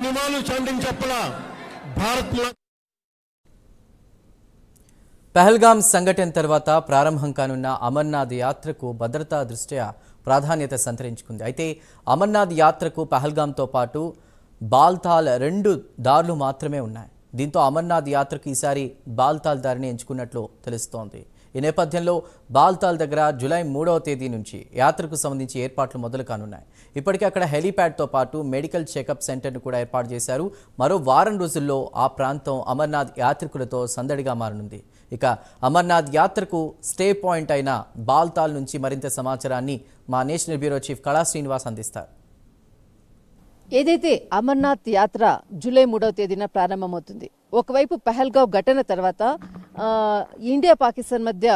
నివాళులు చెల్లించప్పల భారత్ పహల్గామ్ సంఘటన తర్వాత ప్రారంభం కానున్న అమర్నాథ్ యాత్రకు భద్రతా దృష్ట్యా ప్రాధాన్యత సంతరించుకుంది. అయితే అమర్నాథ్ యాత్రకు పహల్గామ్తో పాటు బాల్తాల్ 2 దారులు మాత్రమే ఉన్నాయి. దీంతో అమర్నాథ్ యాత్రకు ఈసారి బాల్తాల్ దారిని ఎంచుకున్నట్లు తెలుస్తోంది. ఈ నేపథ్యంలో బాల్తాల్ దగ్గర జూలై 3వ తేదీ నుంచి యాత్రకు సంబంధించి ఏర్పాట్లు మొదలు కానున్నాయి. ఇప్పటికే అక్కడ హెలీప్యాడ్తో పాటు మెడికల్ చెకప్ సెంటర్ను కూడా ఏర్పాటు చేశారు. మరో వారం రోజుల్లో ఆ ప్రాంతం అమర్నాథ్ యాత్రికులతో సందడిగా మారనుంది. ఇక అమర్నాథ్ యాత్రకు స్టే పాయింట్ అయిన బాల్తాల్ నుంచి మరింత సమాచారాన్ని మా నేషనల్ బ్యూరో చీఫ్ కళా శ్రీనివాస్ అందిస్తారు. ఏదైతే అమర్నాథ్ యాత్ర జూలై 3వ తేదీన ప్రారంభమవుతుంది. ఒకవైపు పహల్గావ్ ఘటన తర్వాత ఇండియా పాకిస్తాన్ మధ్య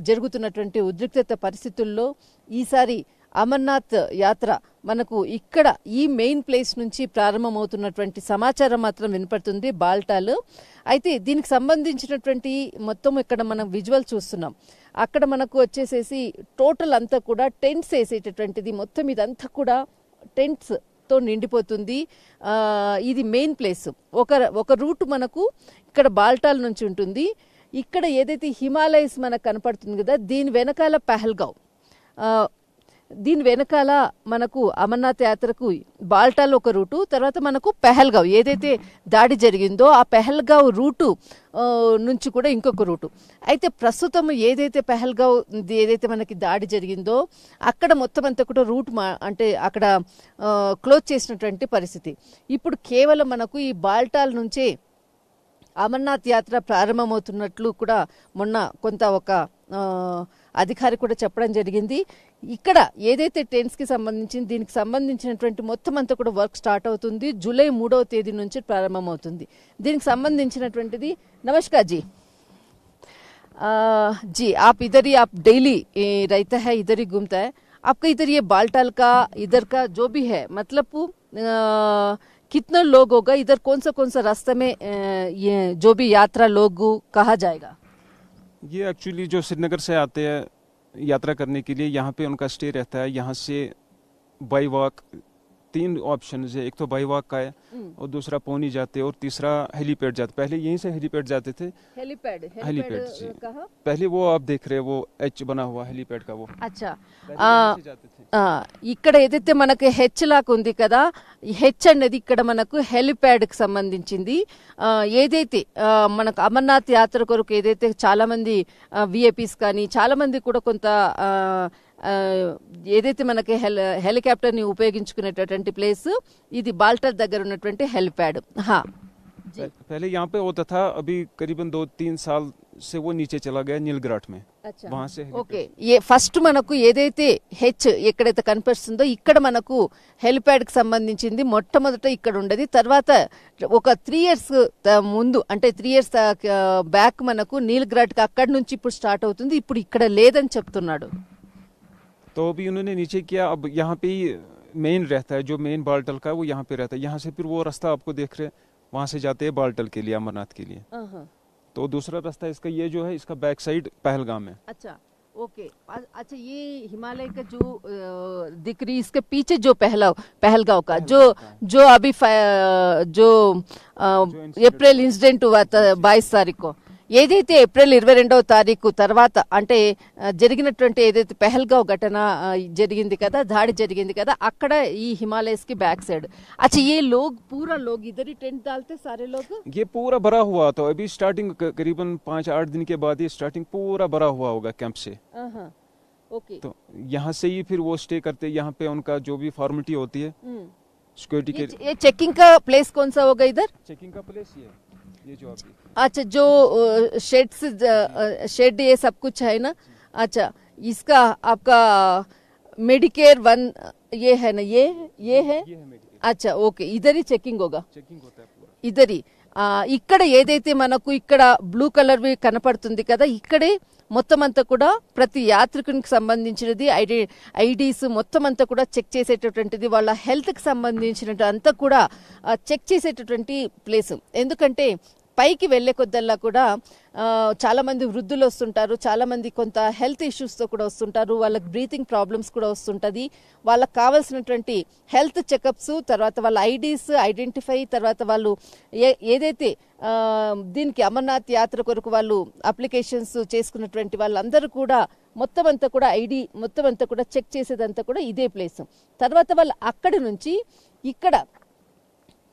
జరుగుతున్నటువంటి ఉద్రిక్తత పరిస్థితుల్లో ఈసారి అమర్నాథ్ యాత్ర మనకు ఇక్కడ ఈ మెయిన్ ప్లేస్ నుంచి ప్రారంభమవుతున్నటువంటి సమాచారం మాత్రం వినపడుతుంది బాల్టాల్. అయితే దీనికి సంబంధించినటువంటి మొత్తం ఇక్కడ మనం విజువల్ చూస్తున్నాం. అక్కడ మనకు వచ్చేసేసి టోటల్ అంతా కూడా టెంట్స్ వేసేటటువంటిది, మొత్తం ఇదంతా కూడా టెంట్స్ తో నిండిపోతుంది. ఇది మెయిన్ ప్లేస్. ఒక రూట్ మనకు ఇక్కడ బాల్టాల్ నుంచి ఉంటుంది. ఇక్కడ ఏదైతే హిమాలయస్ మనకు కనపడుతుంది కదా, దీని వెనకాల పహల్గావ్, దీని వెనకాల మనకు అమర్నాథ్ యాత్రకు బాల్టాల్ ఒక రూటు, తర్వాత మనకు పహల్గావ్ ఏదైతే దాడి జరిగిందో ఆ పహల్గావ్ రూటు నుంచి కూడా ఇంకొక రూటు. అయితే ప్రస్తుతం ఏదైతే పహల్గావ్ ఏదైతే మనకి దాడి జరిగిందో అక్కడ మొత్తం అంతా కూడా రూట్ అంటే అక్కడ క్లోజ్ చేసినటువంటి పరిస్థితి. ఇప్పుడు కేవలం మనకు ఈ బాల్టాల్ నుంచే అమర్నాథ్ యాత్ర ప్రారంభమవుతున్నట్లు కూడా మొన్న కొంత ఒక అధికారి కూడా చెప్పడం జరిగింది. ఇక్కడ ఏదైతే టెంట్స్కి సంబంధించింది దీనికి సంబంధించినటువంటి మొత్తం అంతా కూడా వర్క్ స్టార్ట్ అవుతుంది. జూలై 3వ తేదీ నుంచి ప్రారంభమవుతుంది. దీనికి సంబంధించినటువంటిది नमस्कार जी। जी आप इधर ही आप डेली रहता है, इधर ही घूमता है आपका, इधर ये बालटाल का इधर का जो भी है मतलब कितना लोग होगा इधर, कौन सा रास्ते में ये जो भी यात्रा लोग कहा जाएगा? ये एक्चुअली जो श्रीनगर से आते हैं यात्रा करने के लिए यहाँ पे उनका स्टे रहता है। यहाँ से बाई वॉक 3 ऑप्शन है, एक तो बाई वॉक का है और दूसरा पौनी जाते और तीसरा हेलीपैड जाते। पहले यहीं से हेलीपैड जाते थे। हेलीपैड कहाँ? पहले वो आप देख रहे हैं वो एच बना हुआ हेलीपैड का वो। अच्छा ఇక్కడ ఏదైతే మనకి హెచ్ లాగా ఉంది కదా, హెచ్ అనేది ఇక్కడ మనకు హెలిప్యాడ్ కి సంబంధించింది. ఏదైతే మనకు అమర్నాథ్ యాత్ర కొరకు ఏదైతే చాలా మంది విఐపీస్ కానీ చాలా మంది కూడా కొంత ఏదైతే మనకి హెలికాప్టర్ ని ఉపయోగించుకునేటటువంటి ప్లేస్ ఇది బాల్టాల్ దగ్గర ఉన్నటువంటి హెలిప్యాడ్. पहले यहाँ पे होता था, अभी करीबन 2-3 साल से वो नीचे चला गया नीलग्राट में। अच्छा, वहाँ से ఓకే. ఫస్ట్ మనకు ఏదైతే హెచ్ ఎక్కడైతే కనిపిస్తుందో ఇక్కడ మనకు హెలిప్యాడ్ కి సంబంధించింది మొట్టమొదట ఇక్కడ ఉండేది. తర్వాత ఒక 3 ఇయర్స్ ముందు అంటే 3 ఇయర్స్ బ్యాక్ మనకు నీలగ్రాట్ కి అక్కడి నుంచి ఇప్పుడు స్టార్ట్ అవుతుంది. ఇప్పుడు ఇక్కడ లేదని చెప్తున్నాడు. तो अभी उन्होंने नीचे किया, अब यहाँ पे ही मेन रहता है, जो मेन बालटल का वो यहाँ पे रहता है। यहाँ से फिर वो रास्ता आपको देख रहे हैं, वहाँ से जाते हैं बालटल के लिए, अमरनाथ के लिए। तो दूसरा रास्ता इसका ये जो है, इसका बैक साइड पहलगाम है। अच्छा ओके। अच्छा ये हिमालय का जो दिख रही इसके पीछे जो पहलगांव का जो अभी जो अप्रैल इंसिडेंट हुआ था 22 तारीख को, ఏదైతే ఏప్రిల్ 22వ తారీఖు తర్వాత అంటే జరిగినటువంటి ఏదైతే పహల్గావ్ ఘటన జరిగింది కదా, దాడి జరిగింది కదా, అక్కడ ఈ హిమాలయస్ की बैक साइड। अच्छा ये लोग पूरा लोग इधर ही टेंट डालते सारे लोग? ये पूरा भरा हुआ था। अभी स्टार्टिंग करीबन 5-8 दिन के बाद ये स्टार्टिंग पूरा भरा हुआ होगा कैंप से। ओके। तो यहाँ से ही फिर वो स्टे करते, यहाँ पे उनका जो भी फॉर्मेलिटी होती है सिक्योरिटी के। ये चेकिंग का प्लेस कौन सा होगा इधर? चेकिंग का प्लेस ये जो अभी। अच्छा जो शेड ये सब कुछ है ना। अच्छा इसका आपका मेडिकेयर 1 ये है ना, ये है। अच्छा ओके, इधर ही चेकिंग होगा, चेकिंग होता है पूरा इधर ही। ఇక్కడ ఏదైతే మనకు ఇక్కడ బ్లూ కలర్ వి కనపడుతుంది కదా, ఇక్కడే మొత్తం అంతా కూడా ప్రతి యాత్రికునికి సంబంధించినది ఐడీస్ మొత్తం అంతా కూడా చెక్ చేసేటటువంటిది, వాళ్ళ హెల్త్ కి సంబంధించినట్టు అంతా కూడా చెక్ చేసేటటువంటి ప్లేస్. ఎందుకంటే పైకి వెళ్లే కొద్దల్లా కూడా చాలా మంది వృద్ధులు వస్తుంటారు, చాలా మంది కొంత హెల్త్ ఇష్యూస్తో కూడా వస్తుంటారు, వాళ్ళకి బ్రీతింగ్ ప్రాబ్లమ్స్ కూడా వస్తుంటుంది. వాళ్ళకి కావాల్సినటువంటి హెల్త్ చెకప్స్, తర్వాత వాళ్ళ ఐడీస్ ఐడెంటిఫై, తర్వాత వాళ్ళు ఏదైతే దీనికి అమర్నాథ్ యాత్ర కొరకు వాళ్ళు అప్లికేషన్స్ చేసుకున్నటువంటి వాళ్ళందరూ కూడా మొత్తం అంతా కూడా ఐడి మొత్తం అంతా కూడా చెక్ చేసేదంతా కూడా ఇదే ప్లేస్. తర్వాత వాళ్ళు అక్కడి నుంచి ఇక్కడ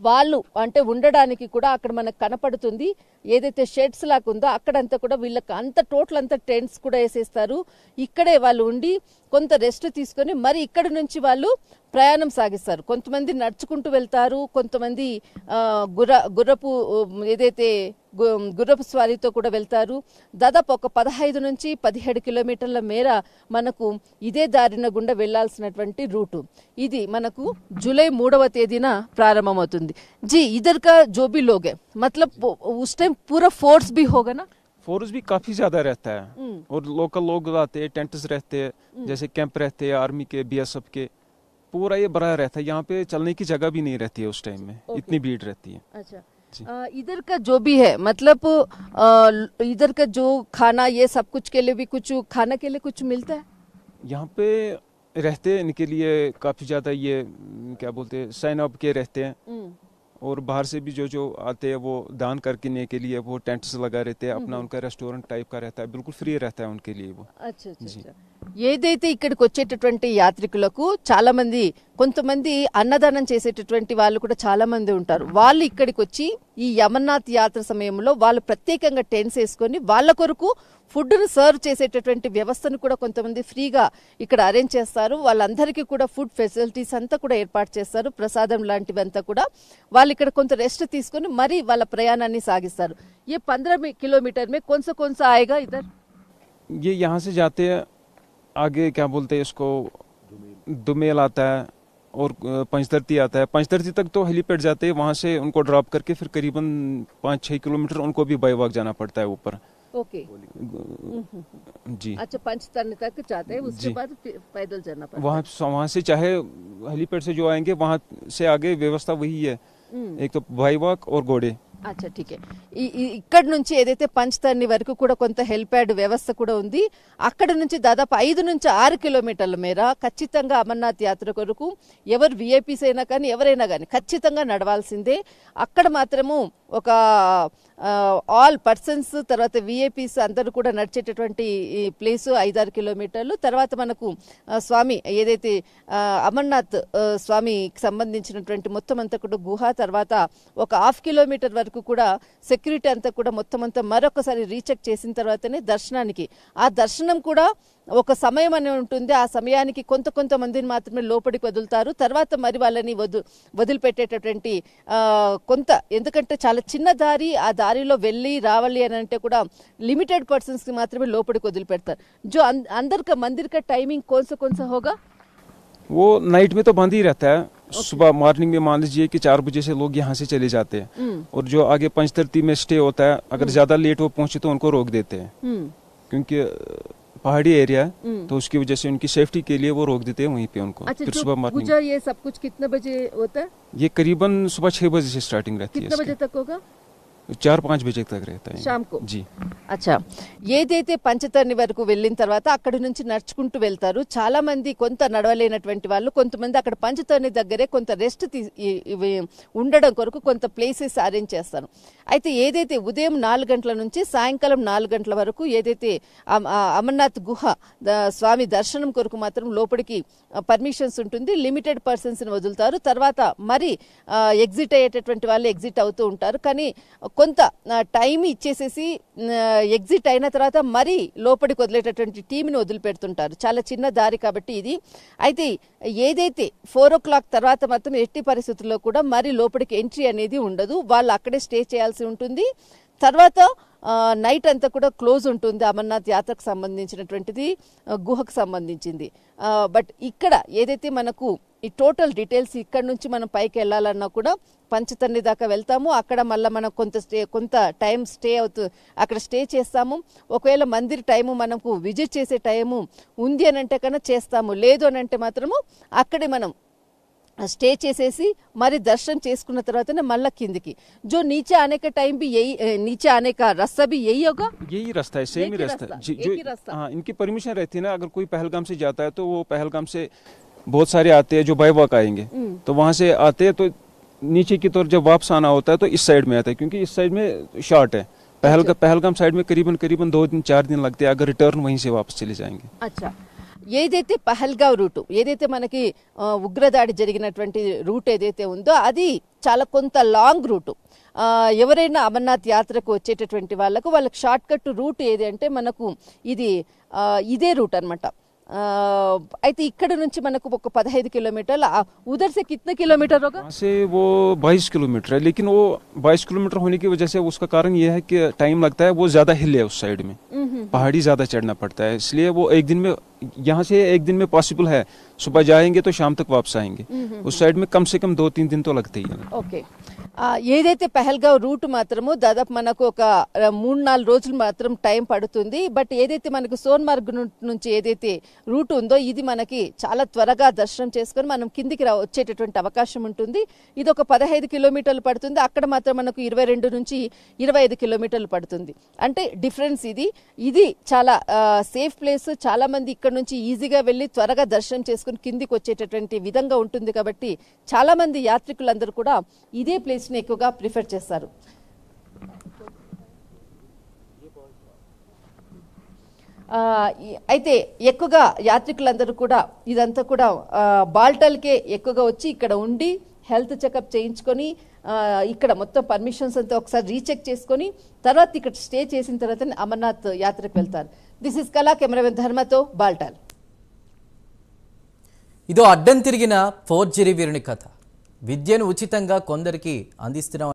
వాళ్ళు అంటే ఉండడానికి కూడా అక్కడ మనకు కనపడుతుంది ఏదైతే షెడ్స్ లాగా ఉందో అక్కడంతా కూడా వీళ్ళకి అంత టోటల్ అంతా టెంట్స్ కూడా వేసేస్తారు. ఇక్కడే వాళ్ళు ఉండి కొంత రెస్ట్ తీసుకొని మరి ఇక్కడ నుంచి వాళ్ళు ప్రయాణం సాగిస్తారు. కొంతమంది నడుచుకుంటూ వెళ్తారు, కొంతమంది గుర్రపు ఏదైతే గుర్రపు స్వారీతో కూడా వెళ్తారు. దాదాపు ఒక 15 నుంచి 17 కిలోమీటర్ల మేర మనకు ఇదే దారిన గుండా వెళ్లాల్సినటువంటి రూటు. ఇది మనకు జూలై 3వ తేదీన ప్రారంభమవుతుంది. जी इधर का जो भी लोग है मतलब उस टाइम पूरा फोर्स भी होगा ना? फोर्स भी काफी ज्यादा रहता है और लोकल लोग आते हैं, टेंट्स रहते हैं, जैसे कैंप रहते हैं आर्मी के, बीएसएफ के, पूरा ये भरा रहता है. यहाँ पे चलने की जगह भी नहीं रहती है उस टाइम में, इतनी भीड़ रहती है. अच्छा, इधर का जो भी है मतलब इधर का जो खाना ये सब कुछ के लिए भी कुछ खाना के लिए कुछ मिलता है? यहाँ पे रहते हैं इनके लिए काफी ज्यादा ये क्या बोलते हैं साइन अप के रहते हैं, और बाहर से भी जो आते हैं वो दान करने के लिए वो टेंट्स लगा रहते हैं. अपना उनका रेस्टोरेंट टाइप का रहता है, बिल्कुल फ्री रहता है उनके लिए वो. अच्छा अच्छा. ఏదైతే ఇక్కడికి వచ్చేటటువంటి యాత్రికులకు చాలా మంది కొంతమంది అన్నదానం చేసేటటువంటి వాళ్ళు కూడా చాలా మంది ఉంటారు. వాళ్ళు ఇక్కడికి వచ్చి ఈ అమర్నాథ్ యాత్ర సమయంలో వాళ్ళు ప్రత్యేకంగా టెంట్స్ వేసుకొని వాళ్ళ కొరకు ఫుడ్ ను సర్వ్ చేసేటటువంటి వ్యవస్థను కూడా కొంతమంది ఫ్రీగా ఇక్కడ అరేంజ్ చేస్తారు. వాళ్ళందరికీ కూడా ఫుడ్ ఫెసిలిటీస్ అంతా కూడా ఏర్పాటు చేస్తారు, ప్రసాదం లాంటివంతా కూడా. వాళ్ళు ఇక్కడ కొంత రెస్ట్ తీసుకొని మరి వాళ్ళ ప్రయాణాన్ని సాగిస్తారు. ये 15 किलोमीटर में कौन सा आएगा इधर? ये यहाँ से जाते हैं आगे क्या बोलते हैं इसको, दुमेल आता है और पंचधरती आता है. पंचधरती तक तो हेलीपैड जाते हैं, वहाँ से उनको ड्रॉप करके फिर करीबन 5-6 किलोमीटर उनको भी बाई वॉक जाना पड़ता है ऊपर. ओके जी. अच्छा, पंचतरणी तक जाते हैं, उसके बाद पैदल जाना पड़ता है. वहाँ से चाहे हेलीपैड से जो आएंगे वहाँ से आगे व्यवस्था वही है, एक तो बाई वॉक और घोड़े. అచ్చా ఠీకే. ఇక్కడ నుంచి ఏదైతే పంచతర్ని వరకు కూడా కొంత హెల్ప్యాడ్ వ్యవస్థ కూడా ఉంది. అక్కడ నుంచి దాదాపు 5 నుంచి 6 కిలోమీటర్ల మేర ఖచ్చితంగా అమర్నాథ్ యాత్ర కొరకు ఎవరు విఐపీస్ అయినా కానీ ఎవరైనా కానీ ఖచ్చితంగా నడవాల్సిందే. అక్కడ మాత్రము ఒక ఆల్ పర్సన్స్ తర్వాత విఐపీస్ అందరూ కూడా నడిచేటటువంటి ప్లేస్ 5-6 కిలోమీటర్లు. తర్వాత మనకు స్వామి ఏదైతే అమర్నాథ్ స్వామికి సంబంధించినటువంటి మొత్తం అంతా కూడా గుహ, తర్వాత ఒక 1/2 కిలోమీటర్ వరకు కూడా సెక్యూరిటీ అంతా కూడా మొత్తం అంతా మరొకసారి రీచెక్ చేసిన తర్వాతనే దర్శనానికి. ఆ దర్శనం కూడా ఒక సమయం అని ఉంటుంది. ఆ సమయానికి కొంతమందిని మాత్రమే లోపలికి వదులుతారు. తర్వాత మరి వాళ్ళని వదిలిపెట్టేటటువంటి కొంత, ఎందుకంటే చాలా చిన్న దారి, ఆ దారిలో వెళ్ళి రావాలి అని అంటే కూడా లిమిటెడ్ పర్సన్స్ కి మాత్రమే లోపలికి వదిలిపెడతారు. जो अंदर का मंदिर का टाइमिंग कौन सा होगा? वो नाइट में तो बंद ही रहता है. सुबह मॉर्निंग में मान लीजिए कि 4 बजे से लोग यहाँ से चले जाते हैं, और जो आगे पंचधरती में स्टे होता है अगर ज्यादा लेट वो पहुंचे तो उनको रोक देते हैं, क्योंकि पहाड़ी एरिया है तो उसकी वजह से उनकी सेफ्टी के लिए वो रोक देते हैं वहीं पे उनको. अच्छा, फिर सुबह मॉर्निंग पूजा ये सब कुछ कितने बजे होता है? ये करीबन सुबह 6 बजे से स्टार्टिंग रहती है. कितने बजे तक होगा? 4-5 बजे तक रहता है शाम को. जी. అచ్చా, ఏదైతే పంచతర్ని వరకు వెళ్ళిన తర్వాత అక్కడి నుంచి నడుచుకుంటూ వెళ్తారు. చాలా మంది కొంత నడవలేనటువంటి వాళ్ళు, కొంతమంది అక్కడ పంచతర్ని దగ్గరే కొంత రెస్ట్ ఉండడం కొరకు కొంత ప్లేసెస్ అరేంజ్ చేస్తారు. అయితే ఏదైతే ఉదయం 4 గంటల నుంచి సాయంకాలం 4 గంటల వరకు ఏదైతే అమర్నాథ్ గుహ స్వామి దర్శనం కొరకు మాత్రం లోపలికి పర్మిషన్స్ ఉంటుంది. లిమిటెడ్ పర్సన్స్ ని వదులుతారు. తర్వాత మరి ఎగ్జిట్ అయ్యేటటువంటి వాళ్ళు ఎగ్జిట్ అవుతూ ఉంటారు. కానీ కొంత టైం ఇచ్చేసేసి ఎగ్జిట్ అయిన తర్వాత మరి లోపలికి వదిలేటటువంటి టీంని వదిలిపెడుతుంటారు. చాలా చిన్న దారి కాబట్టి ఇది. అయితే ఏదైతే 4 o'clock తర్వాత మాత్రం ఎట్టి పరిస్థితుల్లో కూడా మరి లోపలికి ఎంట్రీ అనేది ఉండదు. వాళ్ళు అక్కడే స్టే చేయాల్సి ఉంటుంది. తర్వాత నైట్ అంతా కూడా క్లోజ్ ఉంటుంది. అమర్నాథ్ యాత్రకు సంబంధించినటువంటిది, గుహకు సంబంధించింది. బట్ ఇక్కడ ఏదైతే మనకు ఈ టోటల్ డీటెయిల్స్, ఇక్కడ నుంచి మనం పైకి వెళ్ళాలన్నా కూడా పంచతర్ని దాకా వెళ్తాము. అక్కడ మళ్ళీ మనం కొంత టైం స్టే అవుతుంది, అక్కడ స్టే చేస్తాము. ఒకవేళ మందిర్ టైము మనకు విజిట్ చేసే టైము ఉంది అని అంటే కన్నా చేస్తాము, లేదు అని అంటే మాత్రము అక్కడే మనం స్టే చేసేసి మరి దర్శనం చేసుకున్న తర్వాతనే మళ్ళా కిందికి जो नीचे आने का टाइम भी यही नीचे आने का रास्ता भी यही होगा यही रास्ता है, सेम ही रास्ता है। एक ही रास्ता। हाँ, इनकी परमिशन रहती है ना, अगर कोई पहलगाम से जाता है तो वो पहलगाम से बहुत सारे आते हैं जो बाई वॉक आएंगे, तो वहां से आते हैं तो नीचे की तरफ जब वापस आना होता है तो इस साइड में आता है, क्योंकि इस साइड में शॉर्ट है। पहलगाम साइड में करीबन 2-4 दिन लगते हैं अगर रिटर्न वहीं से वापस चले जाएंगे। అచ్చా ఏదైతే పహల్గావ్ రూటు ఏదైతే మనకి ఉగ్రదాడి జరిగినటువంటి రూట్ ఏదైతే ఉందో అది చాలా కొంత లాంగ్ రూటు. ఎవరైనా అమర్నాథ్ యాత్రకు వచ్చేటటువంటి వాళ్ళకి షార్ట్ కట్ రూట్ ఏది అంటే మనకు ఇదే రూట్ అన్నమాట. అయితే ఇక్కడ నుంచి మనకు ఒక 15 किलोमीटर, उधर से कितने किलोमीटर होगा? वहाँ से वो 22 किलोमीटर है, लेकिन वो 22 किलोमीटर होने की वजह से उसका कारण ये है कि टाइम लगता है, वो ज्यादा हिल है उस साइड में, पहाड़ी ज्यादा चढ़ना पड़ता है, इसलिए वो एक दिन में यहाँ से एक दिन में पॉसिबल है, सुबह जाएंगे तो शाम तक वापस आएंगे। उस साइड में कम से कम 2-3 दिन तो लगते ही है। ఓకే, ఏదైతే పహల్గావ్ రూట్ మాత్రము దాదాపు మనకు ఒక 3-4 రోజులు మాత్రం టైం పడుతుంది. బట్ ఏదైతే మనకు సోన్మార్గ్ నుంచి ఏదైతే రూట్ ఉందో ఇది మనకి చాలా త్వరగా దర్శనం చేసుకొని మనం కిందికి వచ్చేటటువంటి అవకాశం ఉంటుంది. ఇది ఒక 15 కిలోమీటర్లు పడుతుంది, అక్కడ మాత్రం మనకు 22 నుంచి 25 కిలోమీటర్లు పడుతుంది. అంటే డిఫరెన్స్ ఇది చాలా సేఫ్ ప్లేస్, చాలా మంది ఇక్కడ నుంచి ఈజీగా వెళ్ళి త్వరగా దర్శనం చేసుకుని కిందికి వచ్చేటటువంటి విధంగా ఉంటుంది. కాబట్టి చాలా మంది యాత్రికులందరూ కూడా ఇదే ప్లేస్ ని ఎక్కువగా ప్రిఫర్ చేస్తారు. అయితే ఎక్కువగా యాత్రికులందరూ కూడా ఇదంతా కూడా బాల్టాల్కే ఎక్కువగా వచ్చి ఇక్కడ ఉండి హెల్త్ చెకప్ చేయించుకొని ఇక్కడ మొత్తం పర్మిషన్స్ అంతా ఒకసారి రీచెక్ చేసుకొని తర్వాత ఇక్కడ స్టే చేసిన తర్వాత అమర్నాథ్ యాత్రకు వెళ్తారు. దిస్ ఇస్ కళా, కెమెరామెన్ ధర్మతో బాల్టాల్. ఇదో అడ్డం తిరిగిన ఫోర్జరీ వీరుని కథ. విద్యను ఉచితంగా కొందరికి అందిస్తున్నాం